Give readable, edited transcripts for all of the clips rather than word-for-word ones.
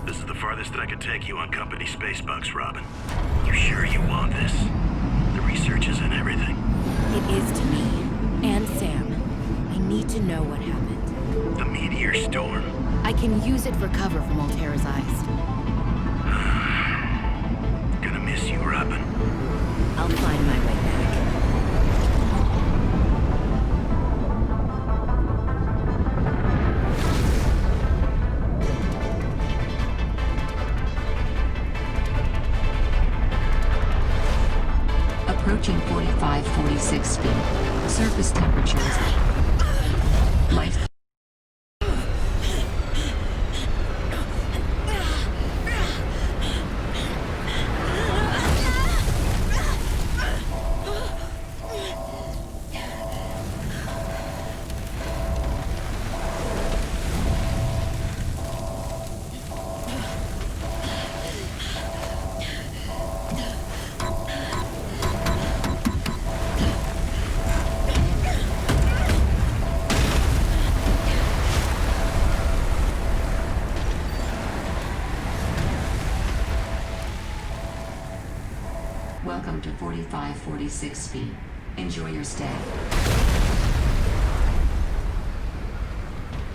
This is the farthest that I can take you on company space bucks, Robin. You sure you want this? The research is in everything. It is to me. And Sam. I need to know what happened. The meteor storm. I can use it for cover from Altera's eyes. Gonna miss you, Robin. I'll find my way back. Approaching 45-46 feet. Surface temperatures. Life. Welcome to 45-46 feet. Enjoy your stay.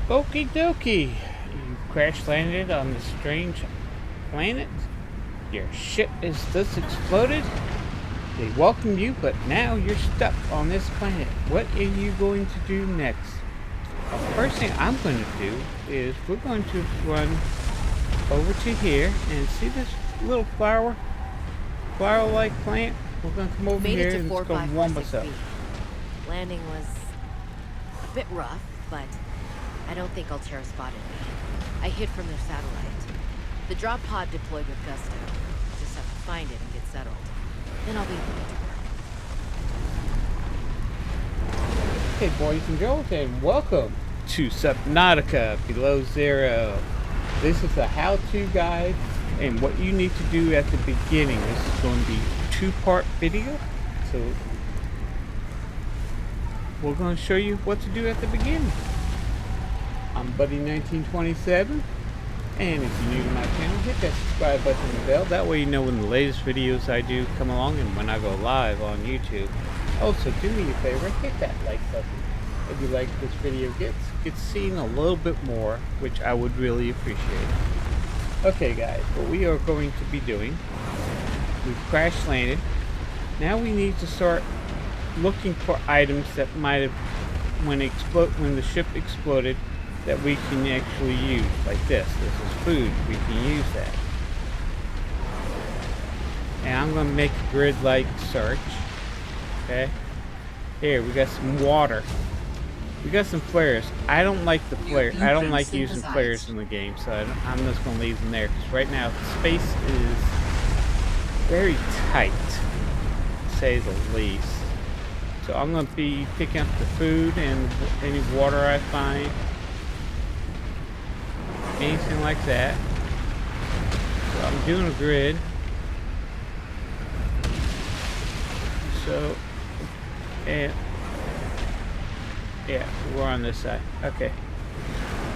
Okie dokie. You crash landed on this strange planet. Your ship is thus exploded. They welcome you, but now you're stuck on this planet. What are you going to do next? Well, the first thing I'm going to do is we're going to run over to here and see this little flower-like plant. We're going to come over here and it's going to warm us up. Landing was a bit rough, but I don't think Altera spotted me. I hid from their satellite. The drop pod deployed with gusto. Just have to find it and get settled. Then I'll be able to get to work. Hey boys and girls, and welcome to Subnautica Below Zero. This is a how-to guide and what you need to do at the beginning. This is going to be a two-part video, so we're going to show you what to do at the beginning. I'm Buddy1927, and if you're new to my channel, hit that subscribe button and the bell. That way you know when the latest videos I do come along and when I go live on YouTube. Also, do me a favor, hit that like button if you like this video gets seen a little bit more, which I would really appreciate. Okay guys, what we are going to be doing, we've crash landed. Now we need to start looking for items that might have, when the ship exploded, that we can actually use, like this. This is food, we can use that. And I'm going to make a grid-like search. Okay, here we got some water. We got some flares. I don't like the flare. I don't like using flares in the game, so I'm just going to leave them there. Because right now, the space is very tight, to say the least. So I'm going to be picking up the food and any water I find. Anything like that. So I'm doing a grid. So, and yeah, we're on this side. Okay.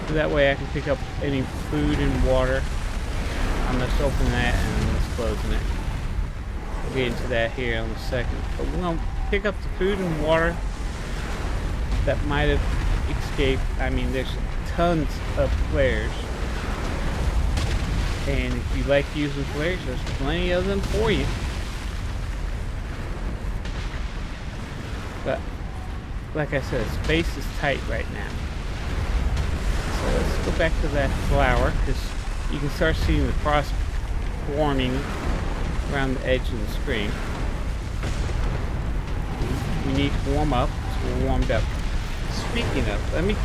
So that way I can pick up any food and water. I'm just opening that and I'm just closing it. We'll get into that here in a second. But we're going to pick up the food and water that might have escaped. I mean, there's tons of flares. And if you like using flares, there's plenty of them for you. But like I said, space is tight right now. So let's go back to that flower, because you can start seeing the frost forming around the edge of the screen. We need to warm up, so we're warmed up. Speaking of, let me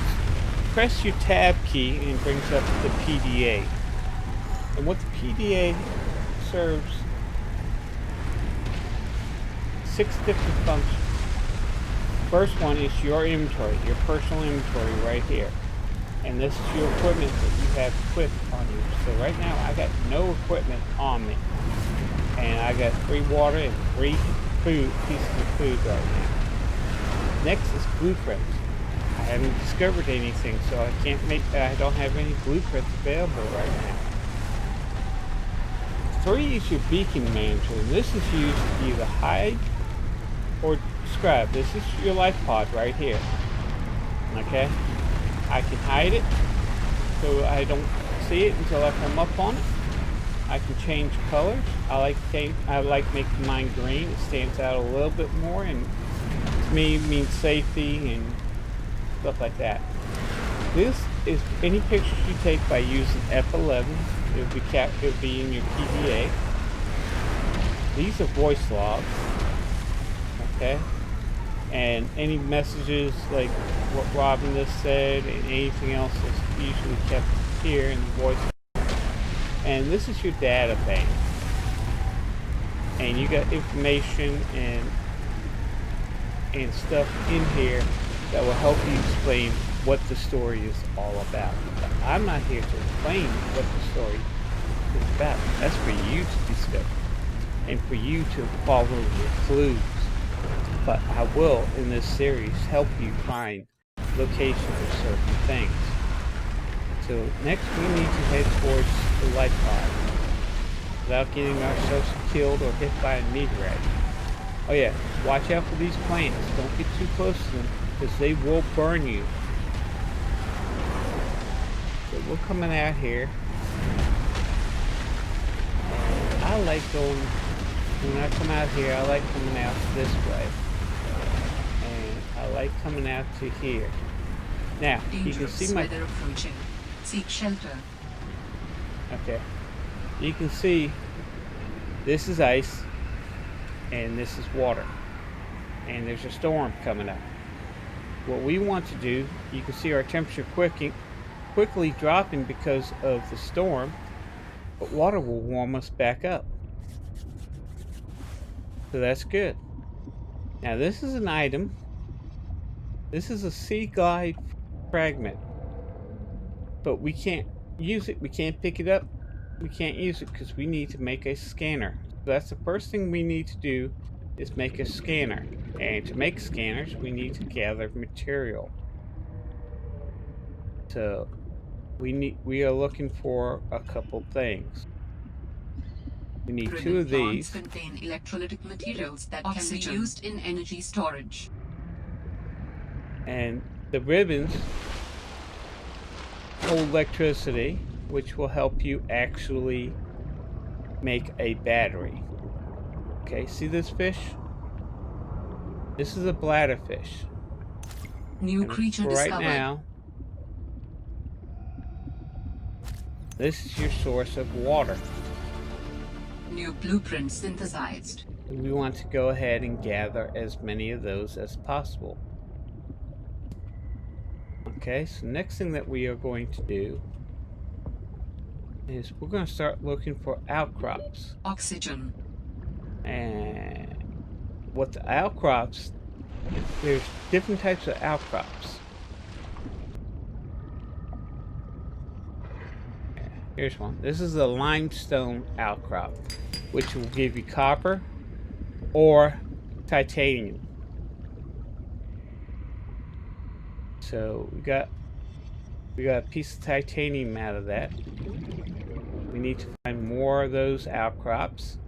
press your tab key and it brings up the PDA. And what the PDA serves 6 different functions. First one is your inventory, your personal inventory right here. And this is your equipment that you have equipped on you. So right now I got no equipment on me. And I got 3 water and 3 pieces of food right now. Next is blueprints. I haven't discovered anything, so I don't have any blueprints available right now. 3 is your beacon manager, and this is used to either hide or describe. This is your life pod right here. Okay? I can hide it so I don't see it until I come up on it. I can change colors. I like making mine green. It stands out a little bit more, and to me means safety and stuff like that. This is any pictures you take by using F11. It would be in your PDA. These are voice logs. Okay? And any messages like what Robin just said and anything else is usually kept here in the voice. And this is your data bank. And you got information and stuff in here that will help you explain what the story is all about. But I'm not here to explain what the story is about. That's for you to discover and for you to follow your clues. But I will, in this series, help you find locations for certain things. So next we need to head towards the life pod without getting ourselves killed or hit by a meteorite. Oh yeah, watch out for these plants. Don't get too close to them because they will burn you. So we're coming out here. And I like going, when I come out here, I like coming out this way. And I like coming out to here. Now, you can see my... approaching. Seek shelter. Okay. You can see this is ice and this is water. And there's a storm coming up. What we want to do, you can see our temperature quickly dropping because of the storm, but water will warm us back up. So that's good. Now this is an item. This is a sea glide fragment. But we can't use it. We can't pick it up. We can't use it because we need to make a scanner. So that's the first thing we need to do is make a scanner. And to make scanners, we need to gather material. So we are looking for a couple things. We need 2 of these. Contain electrolytic materials that can be used in energy storage. And the ribbons hold electricity, which will help you actually make a battery. Okay, see this fish? This is a bladderfish. New And creature for discovered. right now, this is your source of water. New blueprint synthesized. We want to go ahead and gather as many of those as possible. Okay, so next thing that we are going to do is we're going to start looking for outcrops. Oxygen. And what the outcrops, there's different types of outcrops. Here's one. This is a limestone outcrop, which will give you copper or titanium. So we got a piece of titanium out of that. We need to find more of those outcrops.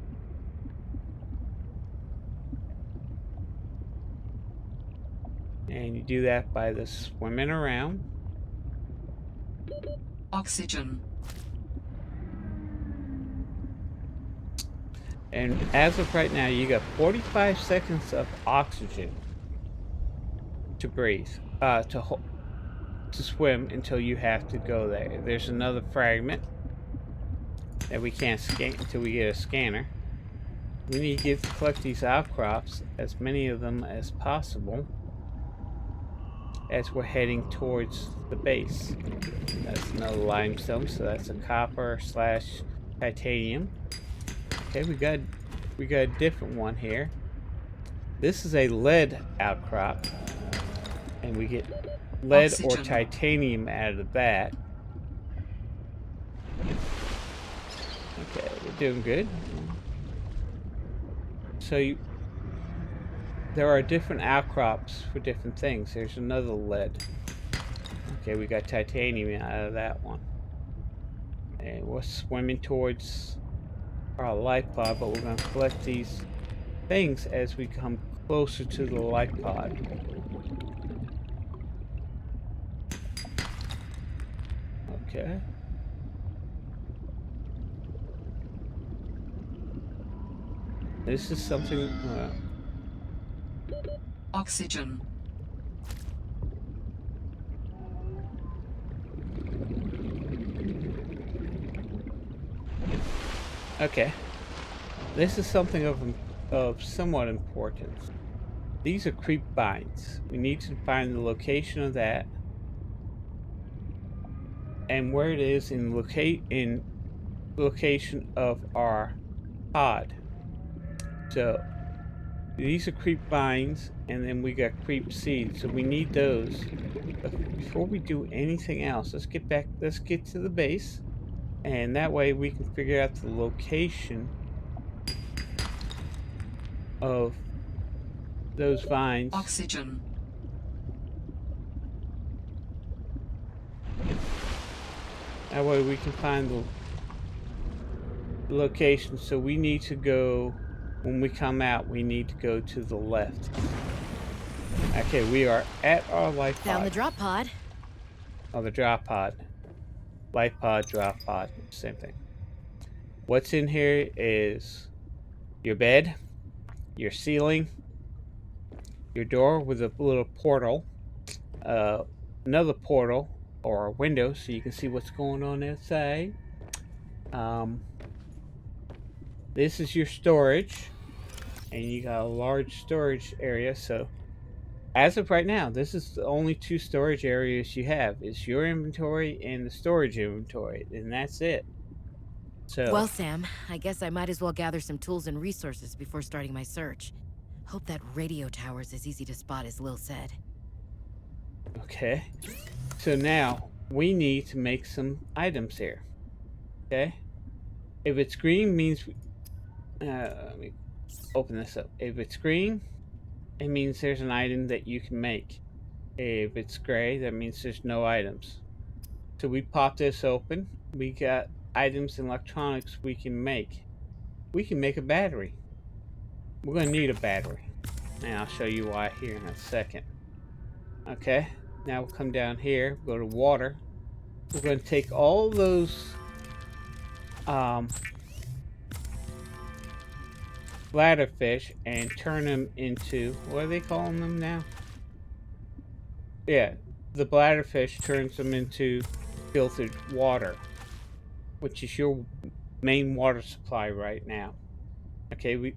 And you do that by the swimming around. Oxygen. And as of right now, you got 45 seconds of oxygen to breathe, to swim until you have to go there. There's another fragment that we can't scan until we get a scanner. We need to collect these outcrops, as many of them as possible, as we're heading towards the base. That's another limestone, so that's a copper / titanium. Okay, we got a different one here. This is a lead outcrop, and we get lead or titanium out of that. Okay, we're doing good. So there are different outcrops for different things. There's another lead. Okay, we got titanium out of that one. And we're swimming towards our life pod, but we're going to collect these things as we come closer to the life pod. Okay. This is something. Oxygen. Okay. This is something of somewhat importance. These are creep vines. We need to find the location of that and where it is in location of our pod. So these are creep vines, and then we got creep seeds. So we need those. But before we do anything else, let's get to the base, and that way we can figure out the location of those vines. Oxygen. That way we can find the location. So we need to go, when we come out, we need to go to the left. Okay, we are at our life pod. Found the drop pod. Oh, the drop pod. Life pod, drop pod, same thing. What's in here is your bed, your ceiling, your door with a little portal, another portal or a window so you can see what's going on outside. This is your storage, and you got a large storage area. So as of right now, this is the only two storage areas you have. It's your inventory and the storage inventory, and that's it. So Well, Sam, I guess I might as well gather some tools and resources before starting my search. Hope that radio tower's as easy to spot as Lil said. okay. So now we need to make some items here. Okay. If it's green means let me open this up. If it's green, it means there's an item that you can make. If it's gray, that means there's no items. So we pop this open. We got items and electronics we can make. We can make a battery. We're going to need a battery. And I'll show you why here in a second. Okay, now we'll come down here, go to water. We're going to take all those bladderfish and turn them into, what are they calling them now? Yeah, the bladderfish turns them into filtered water, which is your main water supply right now. Okay,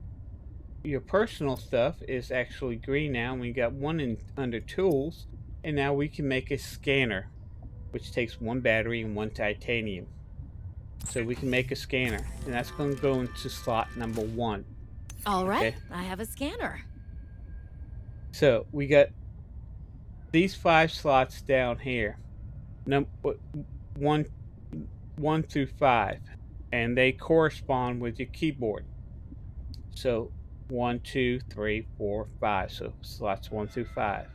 your personal stuff is actually green now, and we got one under tools, and now we can make a scanner, which takes one battery and one titanium. So we can make a scanner, and that's going to go into slot number 1. All right, Okay. I have a scanner. So we got these 5 slots down here, 1 through 5, and they correspond with your keyboard. So 1, 2, 3, 4, 5. So slots 1 through 5.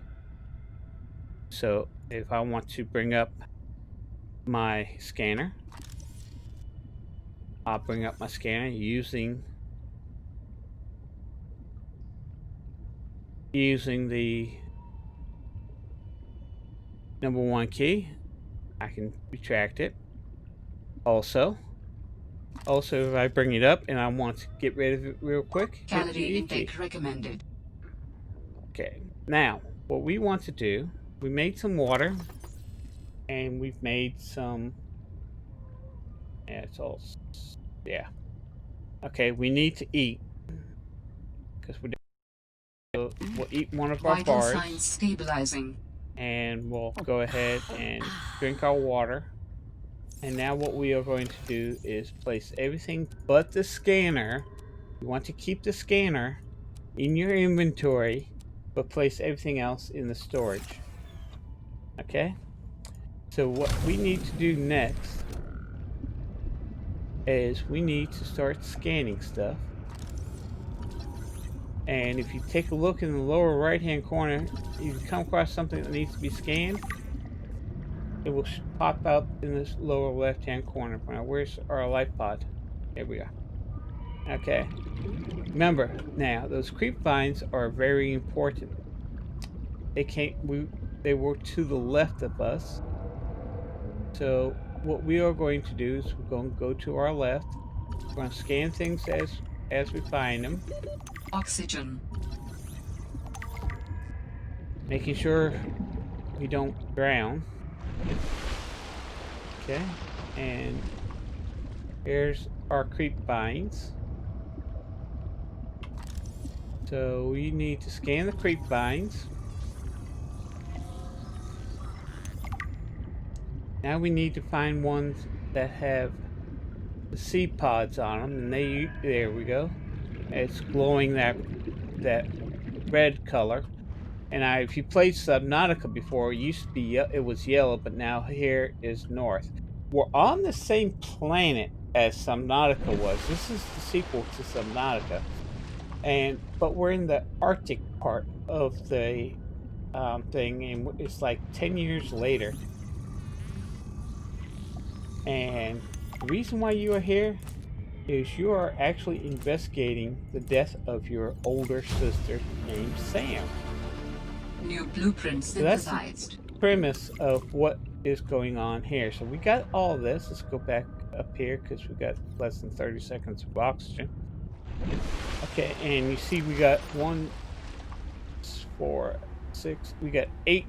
So if I want to bring up my scanner, I'll bring up my scanner using the number 1 key. I can retract it. Also, if I bring it up and I want to get rid of it real quick, hit the Calorie E key. intake recommended. Okay, now what we want to do, we made some water, and we've made some, okay, we need to eat, because we'll eat one of our Vital bars, signs stabilizing. and we'll go ahead and drink our water. And now what we are going to do is place everything but the scanner. You want to keep the scanner in your inventory, but place everything else in the storage. Okay? So what we need to do next is we need to start scanning stuff. And if you take a look in the lower right hand corner, you come across something that needs to be scanned, it will pop up in this lower left hand corner. Now where's our life pod? Here we are. Okay. Remember, now, those creep vines are very important. They were to the left of us. So what we are going to do is we're going to go to our left. We're going to scan things as we find them. Oxygen. Making sure we don't drown. Okay. And here's our creep vines. So we need to scan the creep vines. Now we need to find ones that have the seed pods on them, and there we go. It's glowing that red color. And if you played Subnautica before, it used to be it was yellow, but now here is north. We're on the same planet as Subnautica was. This is the sequel to Subnautica, but we're in the Arctic part of the thing, and it's like 10 years later. And the reason why you are here is you are actually investigating the death of your older sister named Sam. New blueprint So that's synthesized. the premise of what is going on here. So we got all this. Let's go back up here because we got less than 30 seconds of oxygen. Okay, and you see we got 1, 4, 6. We got 8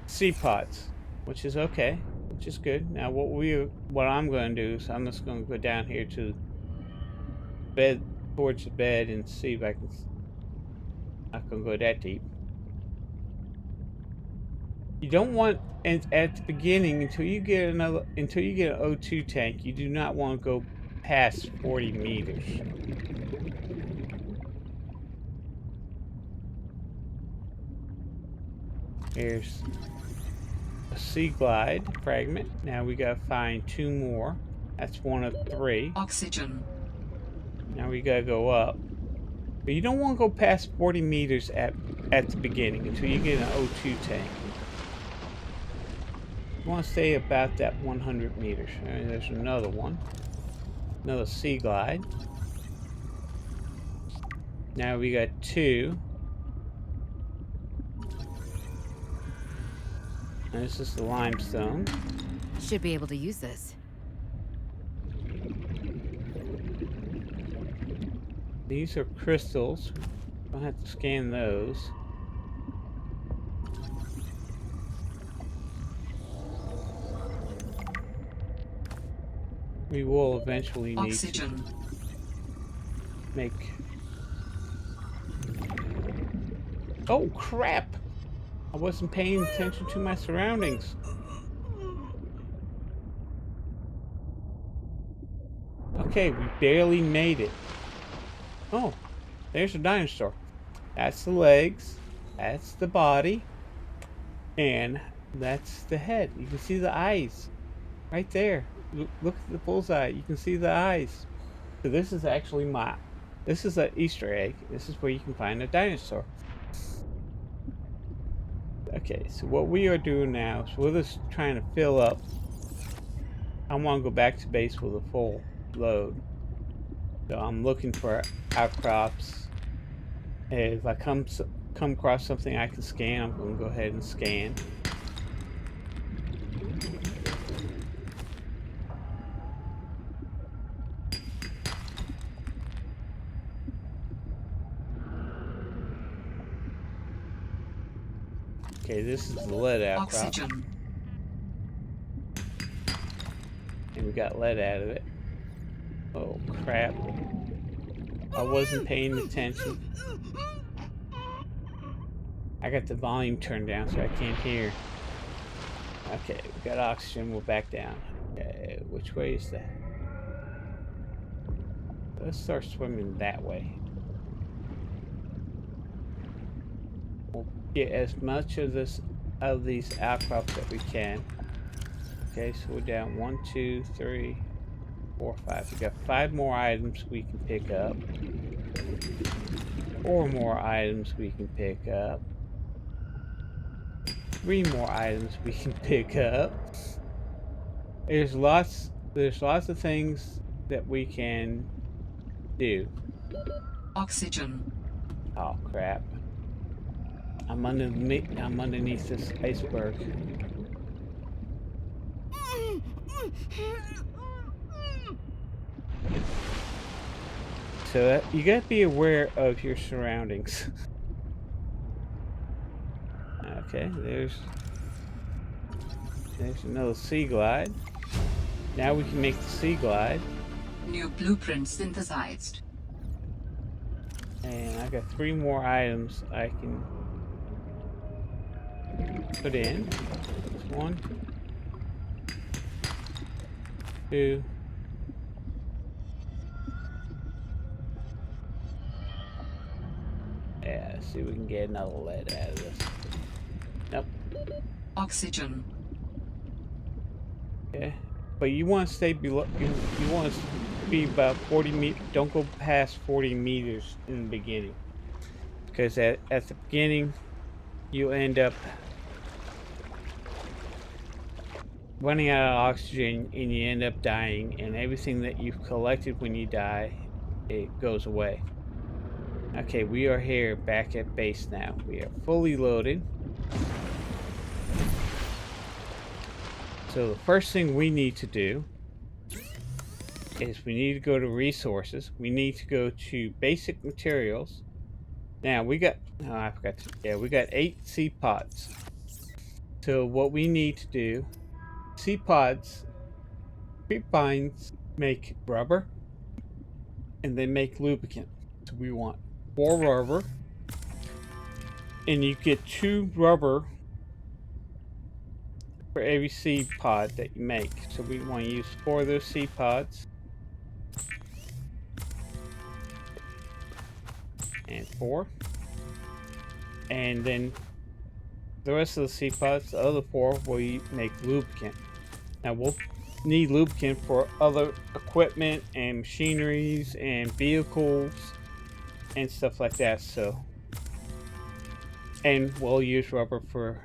seed pods, which is okay, which is good. Now what I'm going to do is I'm just going to go down here to bed, towards the bed, and see if I can. Not going to go that deep. You don't want, and at the beginning, until you get an O2 tank, you do not want to go past 40 meters. Here's a sea glide fragment. Now we gotta find 2 more. That's 1 of 3. Oxygen. Now we gotta go up. But you don't want to go past 40 meters at the beginning until you get an O2 tank. You want to stay about that 100 meters. There's another one. Another sea glide. Now we got 2. And this is the limestone. Should be able to use this. These are crystals. I'll have to scan those. We will eventually need Oxygen. to make... Oh, crap! I wasn't paying attention to my surroundings. Okay, we barely made it. Oh, there's a dinosaur. That's the legs, that's the body, and that's the head. You can see the eyes right there. Look at the bullseye. You can see the eyes. So this is actually this is an Easter egg. This is where you can find a dinosaur. Okay, so what we are doing now is we're just trying to fill up. I want to go back to base with a full load. So I'm looking for outcrops. If I come across something I can scan, I'm going to go ahead and scan. Okay, this is the lead outcrop. Oxygen. And we got lead out of it. Oh crap. I wasn't paying attention. I got the volume turned down so I can't hear. Okay, we got oxygen, we're back down. Okay, which way is that? Let's start swimming that way. We'll get as much of these outcrops that we can. Okay, so we're down 1, 2, 3, 4, 5. We got 5 more items we can pick up. 4 more items we can pick up. 3 more items we can pick up. There's lots of things that we can do. Oxygen. Oh crap! I'm underneath this iceberg. So you gotta be aware of your surroundings. Okay, there's another sea glide. Now we can make the sea glide. New blueprint synthesized. And I got 3 more items I can put in. That's 1, 2. Yeah, let's see if we can get another lead out of this. Nope. Oxygen. Okay. But you want to stay below, you want to be about 40 meters, don't go past 40 meters in the beginning. Because at the beginning, you end up running out of oxygen and you end up dying, and everything that you've collected when you die, it goes away. Okay, we are here back at base now. We are fully loaded. So the first thing we need to do is we need to go to resources. We need to go to basic materials. Now we got, oh, I forgot to, yeah, we got 8 seed pods. So what we need to do, seed pods, creepvines make rubber and they make lubricant. So we want 4 rubber, and you get 2 rubber for every seed pod that you make. So we want to use 4 of those seed pods. And 4. And then the rest of the seed pods, the other 4, will make lubricant. Now we'll need lubricant for other equipment and machineries and vehicles and stuff like that. So, and we'll use rubber for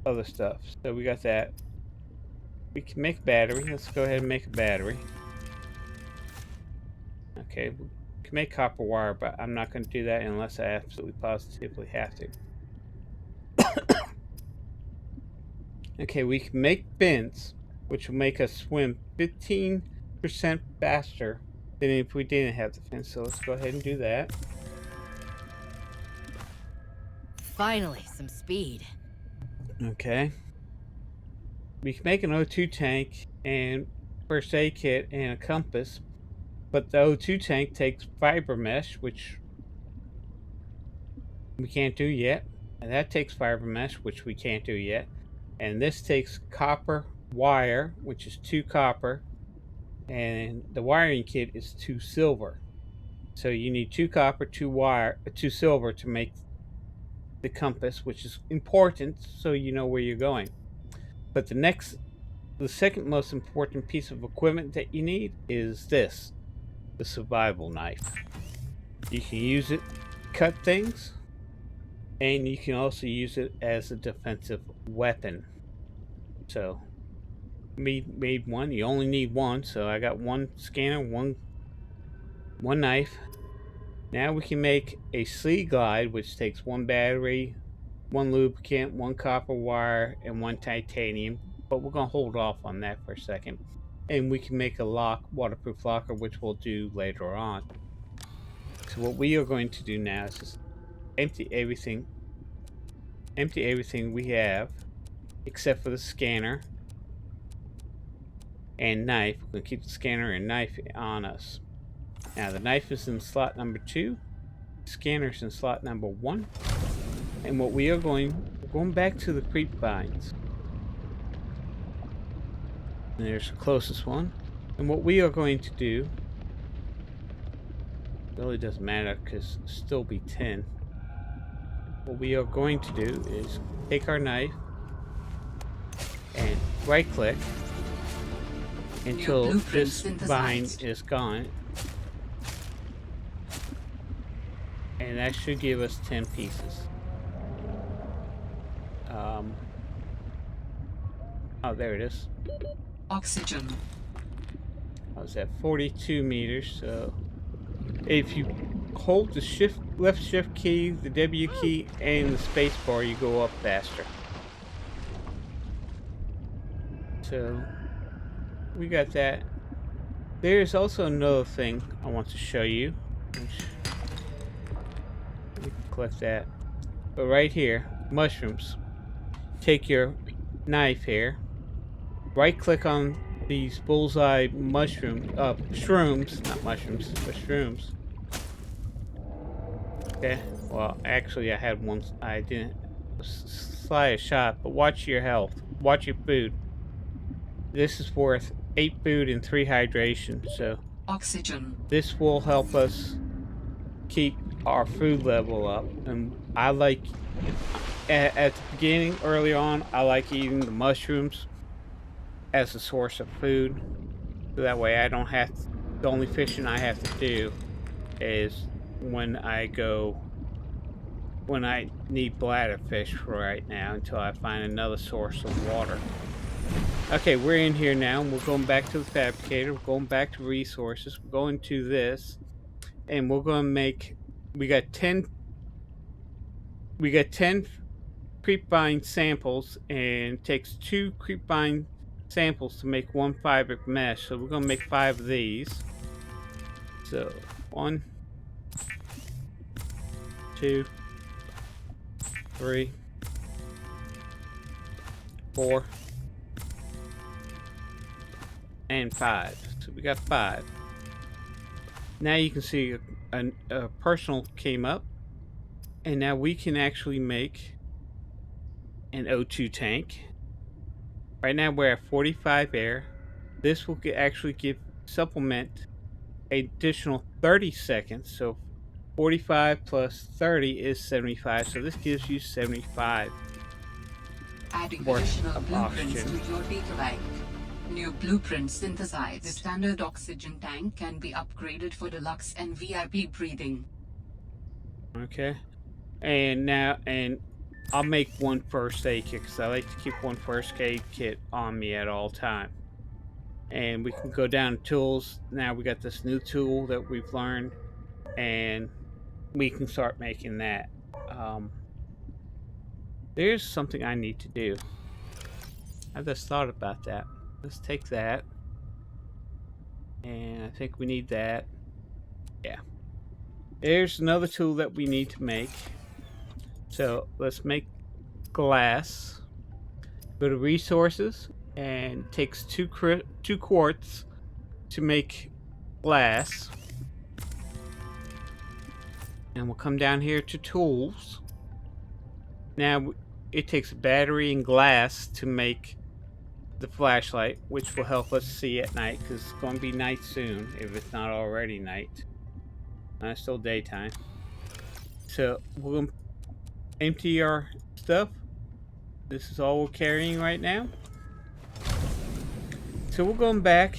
other stuff. So we got that. We can make a battery. Let's go ahead and make a battery. Okay, we can make copper wire, but I'm not going to do that unless I absolutely positively have to. Okay, we can make fins, which will make us swim 15% faster than if we didn't have the fins. So let's go ahead and do that. Finally, some speed. Okay. We can make an O2 tank and first aid kit and a compass, but the O2 tank takes fiber mesh, which we can't do yet. And that takes fiber mesh, which we can't do yet. And this takes copper wire, which is 2 copper, and the wiring kit is 2 silver. So you need 2 copper, 2 silver to make the compass, which is important so you know where you're going. But the second most important piece of equipment that you need is this, the survival knife. You can use it to cut things, and you can also use it as a defensive weapon. So made one. You only need 1, so I got 1 scanner, one knife. Now we can make a sea glide, which takes 1 battery, 1 lubricant, 1 copper wire, and 1 titanium. But we're gonna hold off on that for a second. And we can make a waterproof locker, which we'll do later on. So what we are going to do now is just empty everything we have, except for the scanner and knife. We're gonna keep the scanner and knife on us. Now the knife is in slot number 2, scanner's in slot number 1, and what we're going back to the creep vines. And there's the closest one. And what we are going to do, really doesn't matter because it'll still be 10. What we are going to do is take our knife and right click until this vine is gone. And that should give us 10 pieces. Oh, there it is. Oxygen. I was at 42 meters, so If you hold the left shift key, the W key, and the space bar, you go up faster. So we got that. There's also another thing I want to show you. We can collect that. But right here, mushrooms. Take your knife here. Right click on these bullseye shrooms, not mushrooms, but shrooms. Okay, well, actually I had one, I didn't slide a shot, but watch your health. Watch your food. This is worth 8 food and 3 hydration, so Oxygen. this will help us keep our food level up. And I like, at the beginning, early on, I like eating the mushrooms as a source of food. So that way I don't have to, the only fishing I have to do is when I need bladder fish for right now until I find another source of water. Okay, we're in here now, and we're going back to the fabricator. We're going back to resources. We're going to this, and we're going to make. We got 10 creepvine samples, and it takes 2 creepvine samples to make 1 fabric mesh. So we're going to make 5 of these. So 1, 2, 3, 4. And 5. So we got 5. Now you can see a personal came up. And now we can actually make an O2 tank. Right now we're at 45 air. This will actually supplement an additional 30 seconds. So 45 plus 30 is 75. So this gives you 75 Adding worth additional of blueprints oxygen. to your data bank. New blueprints synthesized. The standard oxygen tank can be upgraded for deluxe and VIP breathing. Okay. And I'll make 1 first aid kit because I like to keep 1 first aid kit on me at all time. And we can go down to tools. Now we got this new tool that we've learned, and we can start making that. There's something I need to do. I just thought about that. Let's take that. And I think we need that. Yeah. There's another tool that we need to make. So let's make glass. Go to resources, and it takes 2 quartz to make glass. And we'll come down here to tools. Now it takes battery and glass to make the flashlight, which will help us see at night because it's going to be night soon if it's not already night. It's still daytime. So we're going to empty our stuff. This is all we're carrying right now. So we're going back.